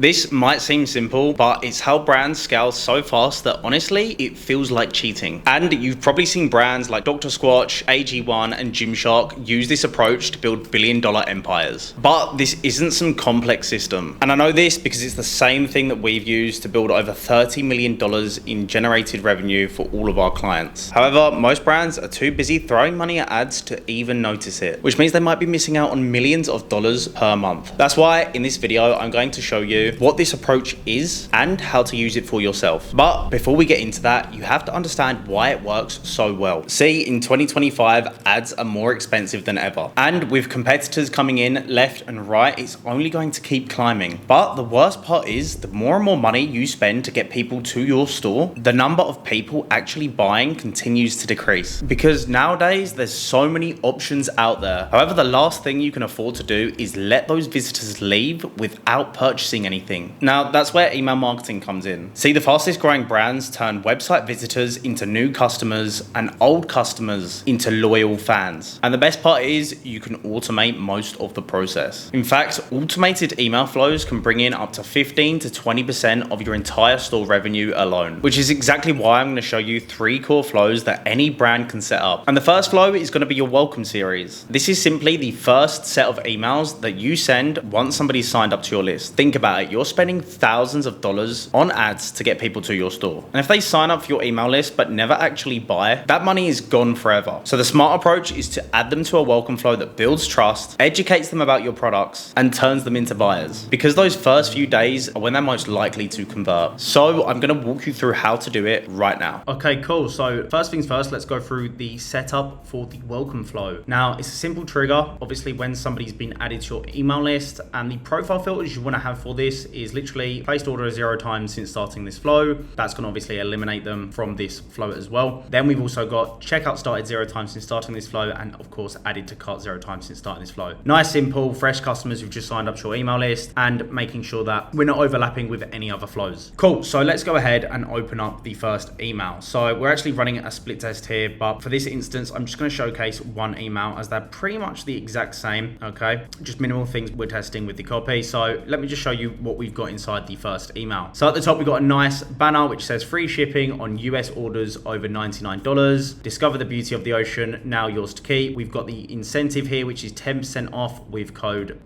This might seem simple, but it's how brands scale so fast that honestly, it feels like cheating. And you've probably seen brands like Dr. Squatch, AG1, and Gymshark use this approach to build billion-dollar empires. But this isn't some complex system. And I know this because it's the same thing that we've used to build over $30 million in generated revenue for all of our clients. However, most brands are too busy throwing money at ads to even notice it, which means they might be missing out on millions of dollars per month. That's why in this video, I'm going to show you what this approach is and how to use it for yourself. But before we get into that, you have to understand why it works so well. See, in 2025, ads are more expensive than ever. And with competitors coming in left and right, it's only going to keep climbing. But the worst part is the more and more money you spend to get people to your store, the number of people actually buying continues to decrease. Because nowadays, there's so many options out there. However, the last thing you can afford to do is let those visitors leave without purchasing anything. Now, that's where email marketing comes in. See, the fastest growing brands turn website visitors into new customers and old customers into loyal fans. And the best part is you can automate most of the process. In fact, automated email flows can bring in up to 15 to 20% of your entire store revenue alone, which is exactly why I'm going to show you 3 core flows that any brand can set up. And the first flow is going to be your welcome series. This is simply the first set of emails that you send once somebody's signed up to your list. Think about it. You're spending thousands of dollars on ads to get people to your store. And if they sign up for your email list but never actually buy, that money is gone forever. So the smart approach is to add them to a welcome flow that builds trust, educates them about your products, and turns them into buyers. Because those first few days are when they're most likely to convert. So I'm going to walk you through how to do it right now. Okay, cool. So first things first, let's go through the setup for the welcome flow. Now, it's a simple trigger. Obviously, when somebody's been added to your email list, and the profile filters you want to have for this is literally placed order 0 times since starting this flow. That's going to obviously eliminate them from this flow as well. Then we've also got checkout started 0 times since starting this flow, and of course added to cart 0 times since starting this flow. Nice, simple, fresh customers who've just signed up to your email list, and making sure that we're not overlapping with any other flows. Cool, so let's go ahead and open up the first email. So we're actually running a split test here, but for this instance, I'm just going to showcase one email as they're pretty much the exact same, okay? Just minimal things we're testing with the copy. So let me just show you what we've got inside the first email. So at the top, we've got a nice banner which says free shipping on US orders over $99. Discover the beauty of the ocean, now yours to keep. We've got the incentive here, which is 10% off with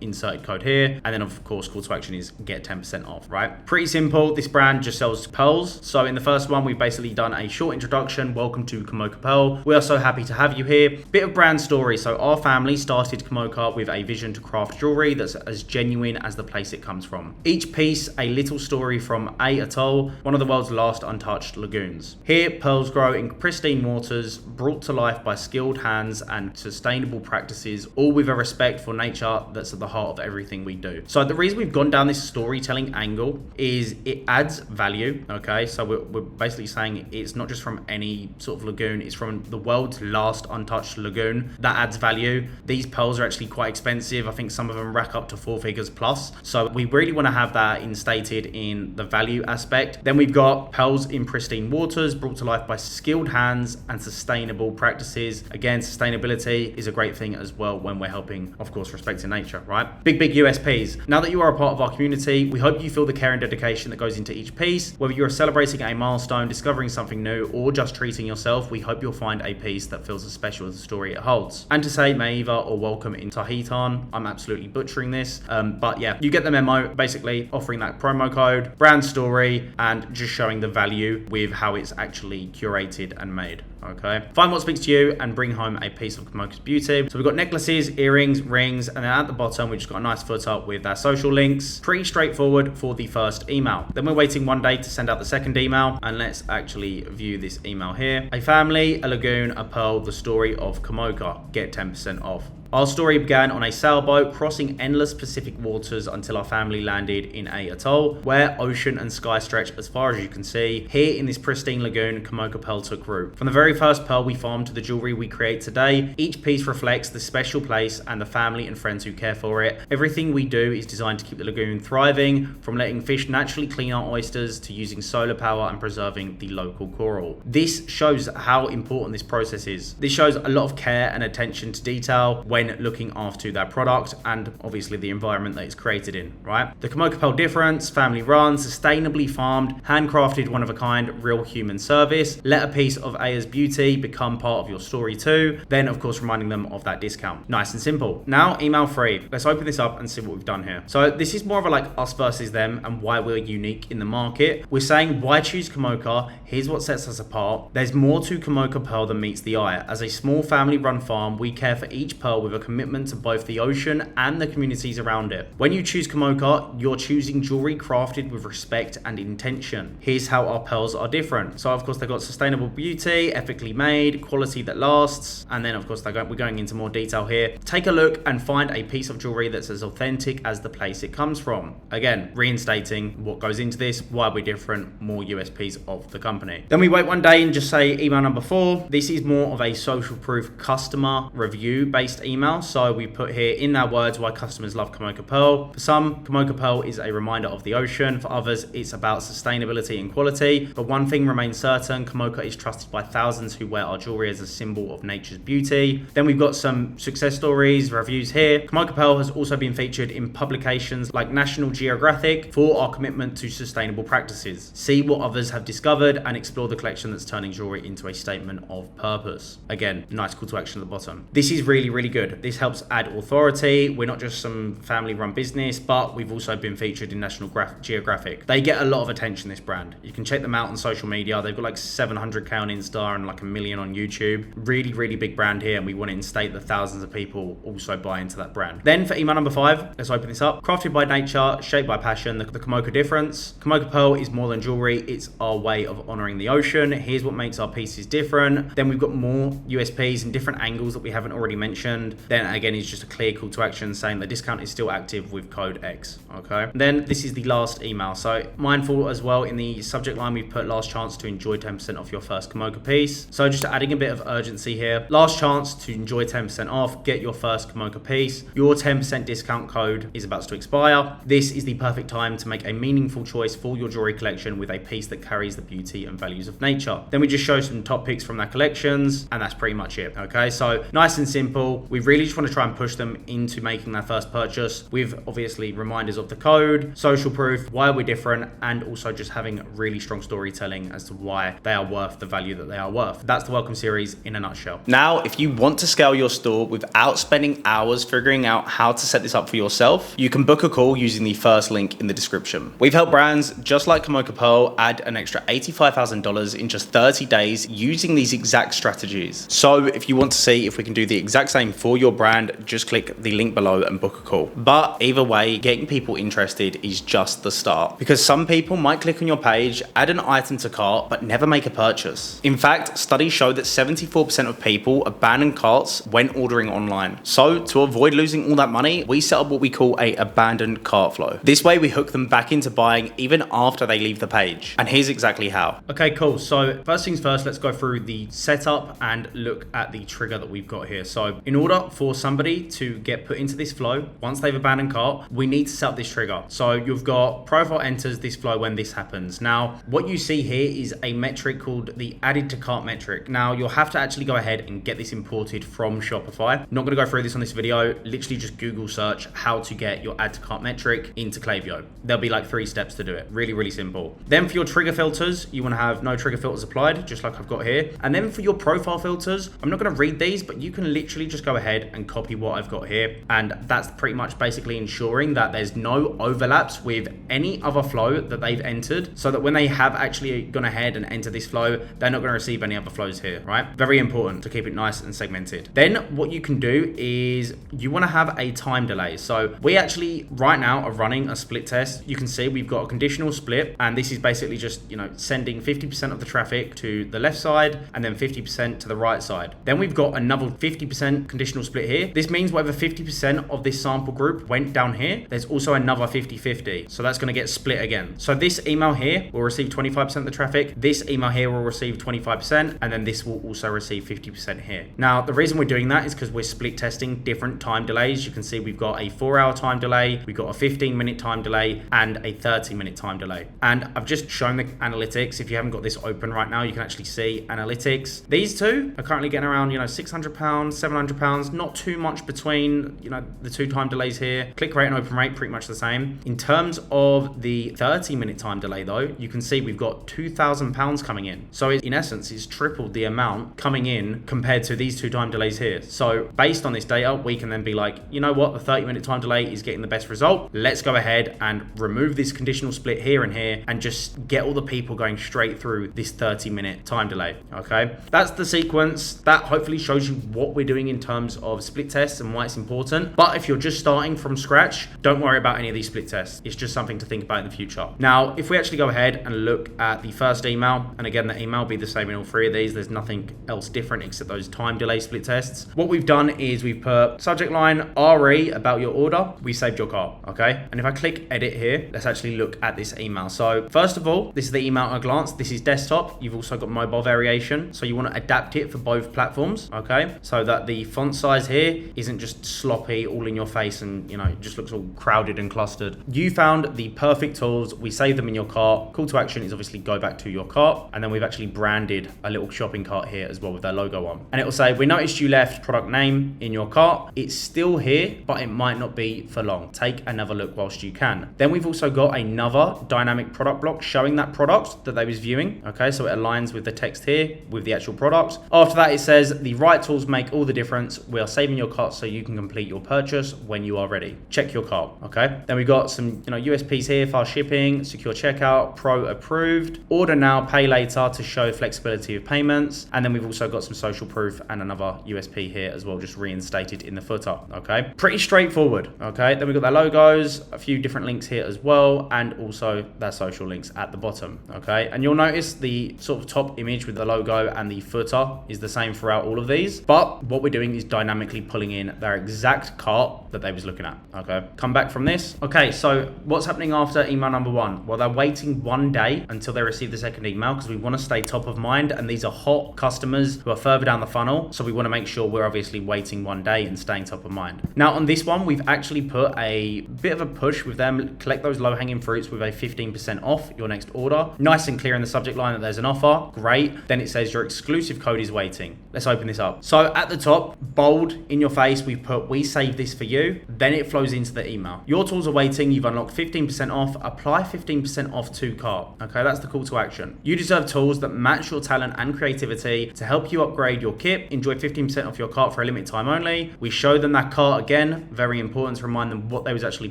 inserted code here. And then of course, call to action is get 10% off, right? Pretty simple. This brand just sells pearls. So in the first one, we've basically done a short introduction. Welcome to Komoka Pearl. We are so happy to have you here. Bit of brand story. So our family started Komoka with a vision to craft jewelry that's as genuine as the place it comes from. Each piece a little story from A Atoll, one of the world's last untouched lagoons. Here, pearls grow in pristine waters, brought to life by skilled hands and sustainable practices, all with a respect for nature that's at the heart of everything we do. So the reason we've gone down this storytelling angle is it adds value, okay? So we're basically saying it's not just from any sort of lagoon, it's from the world's last untouched lagoon. That adds value. These pearls are actually quite expensive. I think some of them rack up to 4 figures plus. So we really want to have that instated in the value aspect. Then we've got pearls in pristine waters, brought to life by skilled hands and sustainable practices. Again, sustainability is a great thing as well when we're helping, of course, respecting nature, right? Big USPs. Now that you are a part of our community, we hope you feel the care and dedication that goes into each piece. Whether you're celebrating a milestone, discovering something new, or just treating yourself, we hope you'll find a piece that feels as special as the story it holds. And to say Maiva or welcome in Tahitan, I'm absolutely butchering this, but yeah, you get the memo. Basically offering that promo code, brand story, and just showing the value with how it's actually curated and made. Okay, find what speaks to you and bring home a piece of Komoka's beauty. So we've got necklaces, earrings, rings, and then at the bottom we've just got a nice footer with our social links. Pretty straightforward for the first email. Then we're waiting 1 day to send out the second email, and let's actually view this email here. A family, a lagoon, a pearl, the story of Komoka. Get 10% off. Our story began on a sailboat crossing endless Pacific waters until our family landed in A Atoll, where ocean and sky stretch as far as you can see. Here in this pristine lagoon, Komoka Pearl took root. From the very very first pearl we farm to the jewelry we create today, each piece reflects the special place and the family and friends who care for it. Everything we do is designed to keep the lagoon thriving, from letting fish naturally clean our oysters to using solar power and preserving the local coral. This shows how important this process is. This shows a lot of care and attention to detail when looking after that product and obviously the environment that it's created in, right? The Komoka Pearl difference: family run, sustainably farmed, handcrafted, one of a kind, real human service. Let a piece of Aya's beauty become part of your story too. Then of course reminding them of that discount. Nice and simple. Now email 3. Let's open this up and see what we've done here. So this is more of a like us versus them and why we're unique in the market. We're saying why choose Komoka? Here's what sets us apart. There's more to Komoka Pearl than meets the eye. As a small family run farm, we care for each pearl with a commitment to both the ocean and the communities around it. When you choose Komoka, you're choosing jewelry crafted with respect and intention. Here's how our pearls are different. So of course they've got sustainable beauty, ethically made, quality that lasts, and then of course we're going into more detail here. Take a look and find a piece of jewelry that's as authentic as the place it comes from. Again, reinstating what goes into this, why we're different, more USPs of the company. Then we wait one day and just say email number 4. This is more of a social proof customer review based email. So we put here in our words why customers love Komoka Pearl. For some, Komoka Pearl is a reminder of the ocean. For others, it's about sustainability and quality. But one thing remains certain: Komoka is trusted by thousands who wear our jewelry as a symbol of nature's beauty. Then we've got some success stories, reviews here. Komoka Pearl has also been featured in publications like National Geographic for our commitment to sustainable practices. See what others have discovered and explore the collection that's turning jewelry into a statement of purpose. Again, nice call to action at the bottom. This is really, really good. This helps add authority. We're not just some family run business, but we've also been featured in National Geographic. They get a lot of attention, this brand. You can check them out on social media. They've got like 700k on Insta and like 1 million on YouTube. Really, really big brand here, and we want to instate that thousands of people also buy into that brand. Then for email number 5, let's open this up. Crafted by nature, shaped by passion, the Komoka difference. Komoka Pearl is more than jewelry, it's our way of honoring the ocean. Here's what makes our pieces different. Then we've got more USPs and different angles that we haven't already mentioned. Then again, it's just a clear call to action saying the discount is still active with code X. Okay. Then this is the last email. So mindful as well, in the subject line we've put last chance to enjoy 10% off your first Komoka piece. So just adding a bit of urgency here. Last chance to enjoy 10% off, get your first Komoka piece. Your 10% discount code is about to expire. This is the perfect time to make a meaningful choice for your jewelry collection with a piece that carries the beauty and values of nature. Then we just show some top picks from their collections, and that's pretty much it. Okay, so nice and simple. We really just want to try and push them into making their first purchase with obviously reminders of the code, social proof, why we're different, and also just having really strong storytelling as to why they are worth the value that they are worth. That's the welcome series in a nutshell. Now, if you want to scale your store without spending hours figuring out how to set this up for yourself, you can book a call using the first link in the description. We've helped brands just like Komoka Pearl add an extra $85,000 in just 30 days using these exact strategies. So if you want to see if we can do the exact same for your brand, just click the link below and book a call. But either way, getting people interested is just the start, because some people might click on your page, add an item to cart, but never make a purchase. In fact, studies show that 74% of people abandon carts when ordering online. So to avoid losing all that money, we set up what we call a abandoned cart flow. This way we hook them back into buying even after they leave the page. And here's exactly how. Okay, cool. So first things first, let's go through the setup and look at the trigger that we've got here. So in order for somebody to get put into this flow, once they've abandoned cart, we need to set up this trigger. So you've got profile enters this flow when this happens. Now, what you see here is a metric called the added to cart metric. Now you'll have to actually go ahead and get this imported from Shopify. I'm not going to go through this on this video. Literally just Google search how to get your add to cart metric into Klaviyo. There'll be like 3 steps to do it. Really, really simple. Then for your trigger filters, you want to have no trigger filters applied, just like I've got here. And then for your profile filters, I'm not going to read these, but you can literally just go ahead and copy what I've got here. And that's pretty much basically ensuring that there's no overlaps with any other flow that they've entered, so that when they have actually gone ahead and enter this flow, they're not going to receive any other flows here, right? Very important to keep it nice and segmented. Then what you can do is you want to have a time delay. So we actually right now are running a split test. You can see we've got a conditional split, and this is basically just, sending 50% of the traffic to the left side and then 50% to the right side. Then we've got another 50% conditional split here. This means whatever 50% of this sample group went down here, there's also another 50-50. So that's going to get split again. So this email here will receive 25% of the traffic. This email here will receive 25%. 50%, and then this will also receive 50% here. Now, the reason we're doing that is because we're split testing different time delays. You can see we've got a 4-hour time delay, we've got a 15-minute time delay, and a 30-minute time delay. And I've just shown the analytics. If you haven't got this open right now, you can actually see analytics. These two are currently getting around, £600, £700, not too much between, the two time delays here. Click rate and open rate, pretty much the same. In terms of the 30-minute time delay though, you can see we've got £2,000 coming in. So in essence, it's tripled the amount coming in compared to these two time delays here. So based on this data, we can then be like, you know what, the 30-minute time delay is getting the best result. Let's go ahead and remove this conditional split here and here and just get all the people going straight through this 30-minute time delay. Okay, that's the sequence. That hopefully shows you what we're doing in terms of split tests and why it's important. But if you're just starting from scratch, don't worry about any of these split tests. It's just something to think about in the future. Now, if we actually go ahead and look at the first email, and again, the email will be the same in all three of these. There's nothing else different except those time delay split tests. What we've done is we've put subject line RE about your order. We saved your cart, okay? And if I click edit here, let's actually look at this email. So first of all, this is the email at a glance. This is desktop. You've also got mobile variation. So you want to adapt it for both platforms, okay? So that the font size here isn't just sloppy, all in your face, and it just looks all crowded and clustered. You found the perfect tools. We save them in your cart. Call to action is obviously go back to your cart. And then we've actually branded a little shopping cart here as well with their logo on. And it will say, we noticed you left product name in your cart. It's still here, but it might not be for long. Take another look whilst you can. Then we've also got another dynamic product block showing that product that they was viewing. Okay, so it aligns with the text here with the actual product. After that, it says the right tools make all the difference. We are saving your cart so you can complete your purchase when you are ready. Check your cart. Okay. Then we've got some USPs here: fast shipping, secure checkout, pro approved, order now, pay later to show flexibility of payments. And then we've also got some social proof and another USP here as well, just reinstated in the footer. Okay. Pretty straightforward. Okay. Then we've got their logos, a few different links here as well, and also their social links at the bottom. Okay. And you'll notice the sort of top image with the logo and the footer is the same throughout all of these. But what we're doing is dynamically pulling in their exact cart that they was looking at. Okay. Come back from this. Okay. So what's happening after email number one? Well, they're waiting 1 day until they receive the second email because we want to stay top of mind. And these are hot customers who are further down the funnel. So we want to make sure we're obviously waiting 1 day and staying top of mind. Now on this one, we've actually put a bit of a push with them. Collect those low hanging fruits with a 15% off your next order. Nice and clear in the subject line that there's an offer. Great. Then it says your exclusive code is waiting. Let's open this up. So at the top, bold in your face, we've put, we save this for you. Then it flows into the email. Your tools are waiting. You've unlocked 15% off. Apply 15% off to cart. Okay, that's the call to action. You deserve tools that match your talent and creativity to help you upgrade your kit. Enjoy 15% off your cart for a limited time only. We show them that cart again. Very important to remind them what they was actually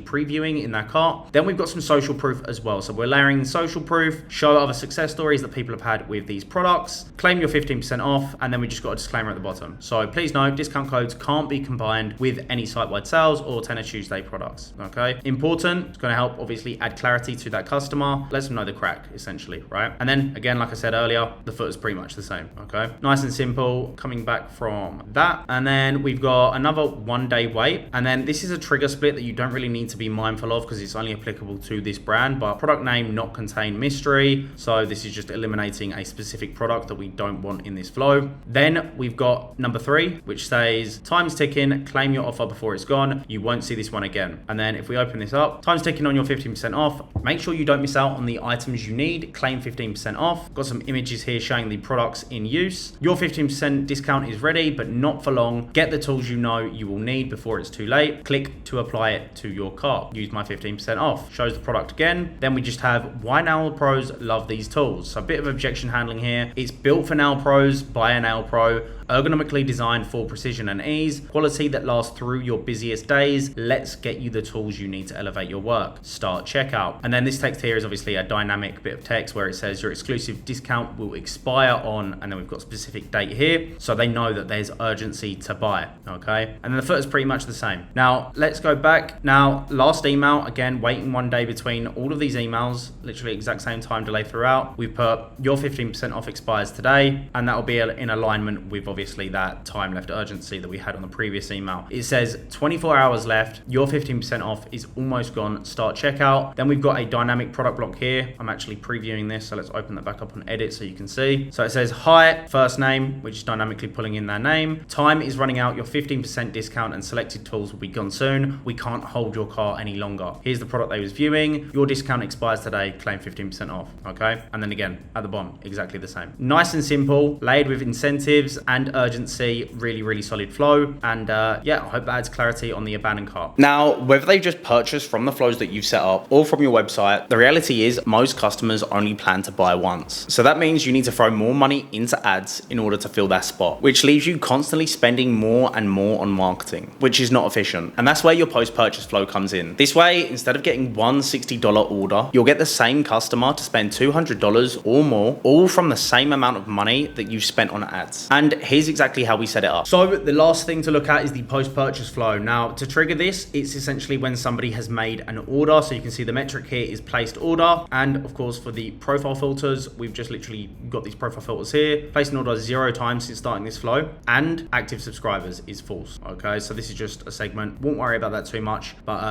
previewing in that cart. Then we've got some social proof as well. So we're layering social proof, show other success stories that people have had with these products, claim your 15% off, and then we just got a disclaimer at the bottom. So please note, discount codes can't be combined with any site-wide sales or Tenner Tuesday products. Okay, important. It's going to help obviously add clarity to that customer. Lets them know the crack essentially, right? And then again, like I said earlier, the foot is pretty much the same. Okay, nice and simple. Coming back from that, and then we've got another 1 day wait, and then this is a trigger split that you don't really need to be mindful of because it's only applicable to this brand. But product name not contain mystery, so this is just eliminating a specific product that we don't want in this flow. Then we've got number 3, which says time's ticking, claim your offer before it's gone. You won't see this one again. And then if we open this up, time's ticking on your 15% off. Make sure you don't miss out on the items you need. Claim 15% off. Got some images here showing the products in use. Your 15% discount is ready, but not for long. Get the tools you know you will need before it's too late. Click to apply it to your cart. Use my 15% off. Shows the product again. Then we just have why nail pros love these tools. So a bit of objection handling here. It's built for nail pros by a nail pro. Ergonomically designed for precision and ease, quality that lasts through your busiest days. Let's get you the tools you need to elevate your work. Start checkout. And then this text here is obviously a dynamic bit of text where it says your exclusive discount will expire on, and then we've got specific date here, so they know that there's urgency to buy. Okay, and then the foot is pretty much the same. Now let's go back. Now last email, again waiting 1 day between all of these emails, literally exact same time delay throughout. We put your 15% off expires today, and that will be in alignment with obviously obviously that time left urgency that we had on the previous email. It says 24 hours left, your 15% off is almost gone, start checkout. Then we've got a dynamic product block here. I'm actually previewing this, so let's open that back up on edit so you can see. So it says hi, first name, which is dynamically pulling in their name. Time is running out, your 15% discount and selected tools will be gone soon. We can't hold your cart any longer. Here's the product they was viewing. Your discount expires today, claim 15% off, okay? And then again, at the bottom, exactly the same. Nice and simple, layered with incentives and urgency, really solid flow. And yeah, I hope that adds clarity on the abandoned cart. Now, whether they've just purchased from the flows that you've set up or from your website, the reality is most customers only plan to buy once. So that means you need to throw more money into ads in order to fill that spot, which leaves you constantly spending more and more on marketing, which is not efficient. And that's where your post-purchase flow comes in. This way, instead of getting one $60 order, you'll get the same customer to spend $200 or more, all from the same amount of money that you've spent on ads. And here's exactly how we set it up. So the last thing to look at is the post-purchase flow. Now, to trigger this, it's essentially when somebody has made an order. So you can see the metric here is placed order. And of course, for the profile filters, we've just literally got these profile filters here. Placed an order 0 times since starting this flow, and active subscribers is false. Okay, so this is just a segment. Won't worry about that too much, but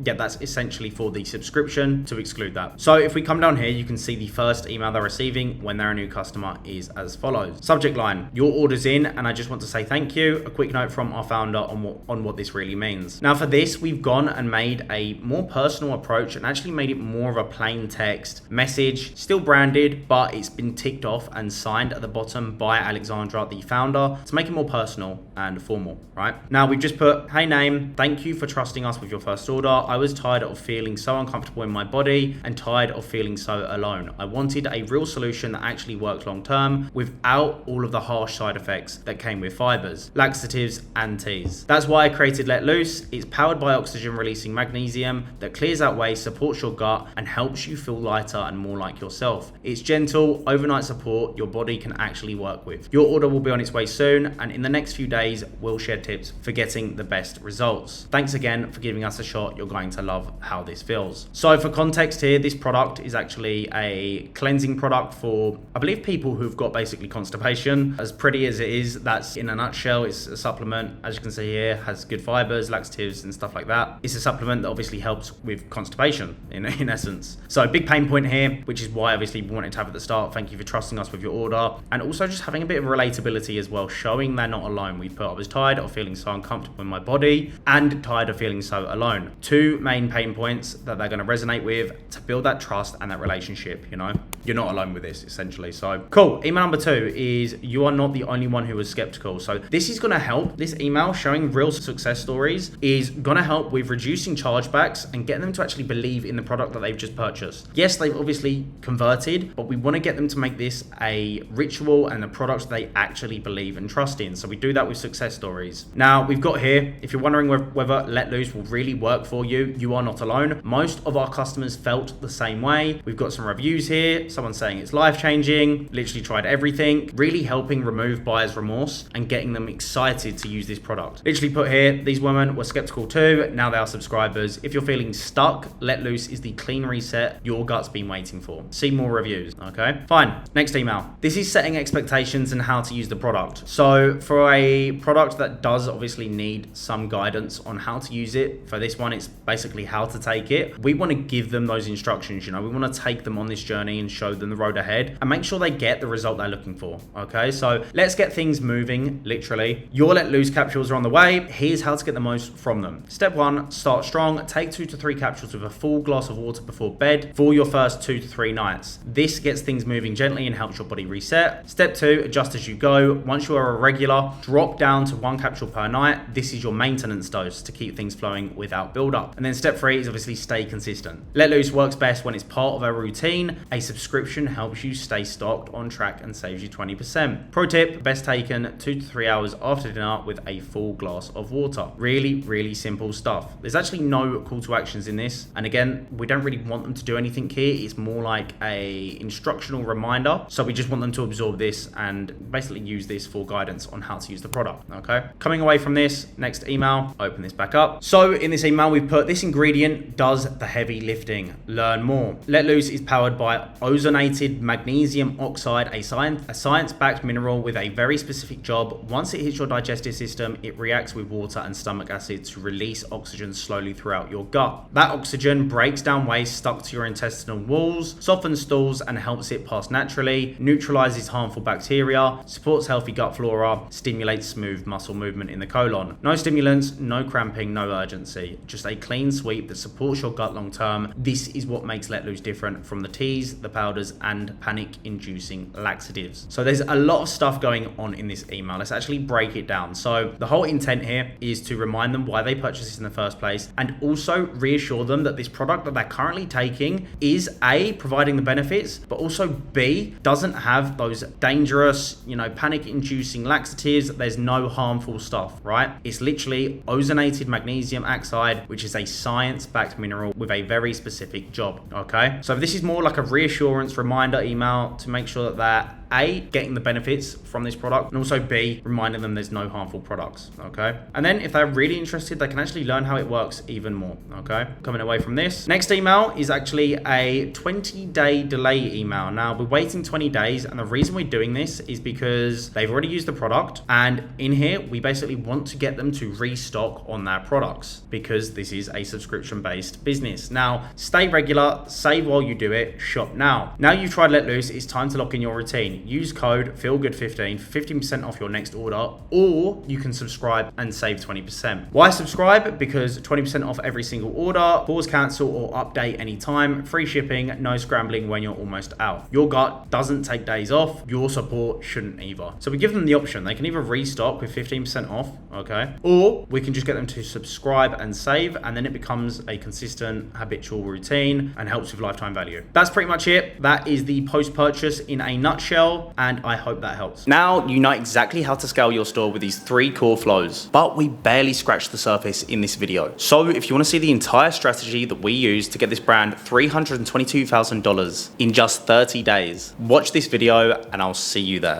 yeah, that's essentially for the subscription to exclude that. So if we come down here, you can see the first email they're receiving when they're a new customer is as follows. Subject line, your order's in, and I just want to say thank you. A quick note from our founder on what this really means. Now for this, we've gone and made a more personal approach and actually made it more of a plain text message, still branded, but it's been ticked off and signed at the bottom by Alexandra, the founder, to make it more personal and formal, right? Now we've just put, hey name, thank you for trusting us with your first order. I was tired of feeling so uncomfortable in my body and tired of feeling so alone. I wanted a real solution that actually works long term without all of the harsh side effects that came with fibers, laxatives and teas. That's why I created Let Loose. It's powered by oxygen releasing magnesium that clears out waste, supports your gut and helps you feel lighter and more like yourself. It's gentle, overnight support your body can actually work with. Your order will be on its way soon, and in the next few days, we'll share tips for getting the best results. Thanks again for giving us a shot. You're going to love how this feels. So for context here, this product is actually a cleansing product for, I believe, people who've got basically constipation. As pretty as it is, that's in a nutshell. It's a supplement, as you can see here, has good fibers, laxatives and stuff like that. It's a supplement that obviously helps with constipation in essence. So big pain point here, which is why obviously we wanted to have at the start. Thank you for trusting us with your order, and also just having a bit of relatability as well, showing they're not alone. We put, I was tired of feeling so uncomfortable in my body and tired of feeling so alone. Two main pain points that they're going to resonate with to build that trust and that relationship. You know, you're not alone with this essentially. So cool. Email number 2 is, you are not the only one who was skeptical. So this is going to help. This email showing real success stories is going to help with reducing chargebacks and getting them to actually believe in the product that they've just purchased. Yes, they've obviously converted, but we want to get them to make this a ritual and a product they actually believe and trust in. So we do that with success stories. Now we've got here, if you're wondering whether Let Loose will really work for you, you are not alone. Most of our customers felt the same way. We've got some reviews here. Someone saying it's life-changing, literally tried everything, really helping remove buyer's remorse and getting them excited to use this product. Literally put here, these women were skeptical too, now they are subscribers. If you're feeling stuck, Let Loose is the clean reset your gut's been waiting for. See more reviews, okay? Fine, next email. This is setting expectations and how to use the product. So for a product that does obviously need some guidance on how to use it, for this one, it's basically how to take it. We want to give them those instructions, you know, we want to take them on this journey and show them the road ahead and make sure they get the result they're looking for, okay? So let's get things moving, literally. Your Let Loose capsules are on the way. Here's how to get the most from them. Step 1, start strong. Take 2 to 3 capsules with a full glass of water before bed for your first 2 to 3 nights. This gets things moving gently and helps your body reset. Step 2, adjust as you go. Once you are a regular, drop down to 1 capsule per night. This is your maintenance dose to keep things flowing without build-up. And then step 3 is obviously stay consistent. Let Loose works best when it's part of a routine. A subscription helps you stay stocked, on track, and saves you 20%. Pro tip, best taken 2 to 3 hours after dinner with a full glass of water. Really simple stuff. There's actually no call to actions in this. And again, we don't really want them to do anything here. It's more like a instructional reminder. So we just want them to absorb this and basically use this for guidance on how to use the product, okay? Coming away from this, next email, open this back up. So in this email, we've put, this ingredient does the heavy lifting. Learn more. Let Loose is powered by ozonated magnesium oxide, a science-backed mineral with a very very specific job. Once it hits your digestive system, it reacts with water and stomach acid to release oxygen slowly throughout your gut. That oxygen breaks down waste stuck to your intestinal walls, softens stools and helps it pass naturally, neutralizes harmful bacteria, supports healthy gut flora, stimulates smooth muscle movement in the colon. No stimulants, no cramping, no urgency. Just a clean sweep that supports your gut long term. This is what makes Let Loose different from the teas, the powders, and panic-inducing laxatives. So there's a lot of stuff going on in this email. Let's actually break it down. So the whole intent here is to remind them why they purchased this in the first place, and also reassure them that this product that they're currently taking is A, providing the benefits, but also B, doesn't have those dangerous, panic-inducing laxatives. There's no harmful stuff, right? It's literally ozonated magnesium oxide, which is a science-backed mineral with a very specific job, okay? So this is more like a reassurance reminder email to make sure that A, getting the benefits from this product, and also B, reminding them there's no harmful products, okay? And then if they're really interested, they can actually learn how it works even more, okay? Coming away from this. Next email is actually a 20-day delay email. Now, we're waiting 20 days, and the reason we're doing this is because they've already used the product, and in here, we basically want to get them to restock on their products because this is a subscription-based business. Now, stay regular, save while you do it, shop now. Now you've tried Let Loose, it's time to lock in your routine. Use code FEELGOOD15 for 15% off your next order, or you can subscribe and save 20%. Why subscribe? Because 20% off every single order, pause, cancel, or update anytime, free shipping, no scrambling when you're almost out. Your gut doesn't take days off, your support shouldn't either. So we give them the option. They can either restock with 15% off, okay? Or we can just get them to subscribe and save, and then it becomes a consistent, habitual routine and helps with lifetime value. That's pretty much it. That is the post-purchase in a nutshell, and I hope that helps. Now you know exactly how to scale your store with these 3 core flows, but we barely scratched the surface in this video. So if you want to see the entire strategy that we use to get this brand $322,000 in just 30 days, watch this video and I'll see you there.